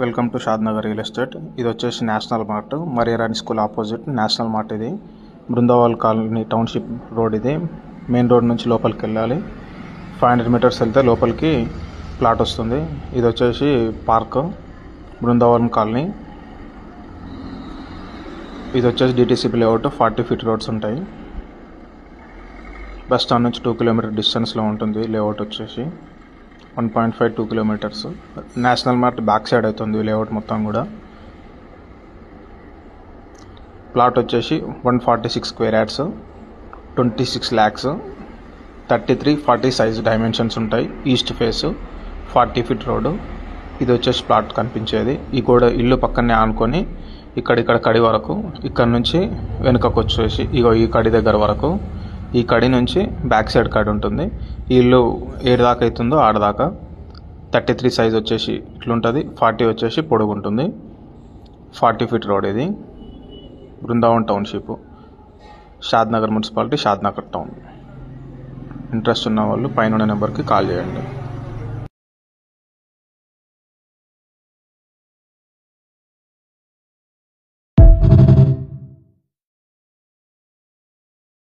Welcome to Shadnagar real estate. ఇది వచ్చేసి national mart, మరియరాని స్కూల్ ఆపోజిట్ నేషనల్ మార్ట్. ఇది బృందావన్ కాలనీ టౌన్షిప్ రోడ్. ఇది మెయిన్ రోడ్ నుంచి లోపలికి వెళ్ళాలి. 500 మీటర్స్ వెళ్తే లోపలికి ప్లాట్ వస్తుంది. ఇది వచ్చేసి పార్క్ బృందావన్ కాలనీ. ఇది వచ్చేసి డిటీసీపీ లేఅవుట్. 40 ఫీట్ రోడ్స్ ఉంటాయి. బస్ స్టాండ్ నుంచి 2 కిలోమీటర్ డిస్టెన్స్లో ఉంటుంది లేఅవుట్ వచ్చేసి. 1.52 kilometers. National mart back side అవుతుంది లేఅవుట్ మొత్తం కూడా. ప్లాట్ వచ్చేసి 146 square yards, 26 lakhs, 33-40 size dimensions ఉంటాయి. East face, 40 feet road. ఇది వచ్చేసి ప్లాట్ కనిపించేది. ఈ గోడ ఇల్లు పక్కనే ఆనుకొని ఇక్కడ కడి వరకు, ఇక్కడ నుంచి వెనుకకు వచ్చేసి ఈ కడి దగ్గర వరకు, ఈ కడి నుంచి బ్యాక్ సైడ్ కడి ఉంటుంది. ఈ ఇల్లు ఏడు దాకా అవుతుందో ఆడదాకా. 33 సైజ్ వచ్చేసి ఇట్లుంటుంది. 40 వచ్చేసి పొడుగు ఉంటుంది. 40 ఫీట్ రోడ్. ఇది Brindavan township, Shadnagar municipality, Shadnagar town. Interest ఉన్న వాళ్ళు పైన నెంబర్కి కాల్ చేయండి.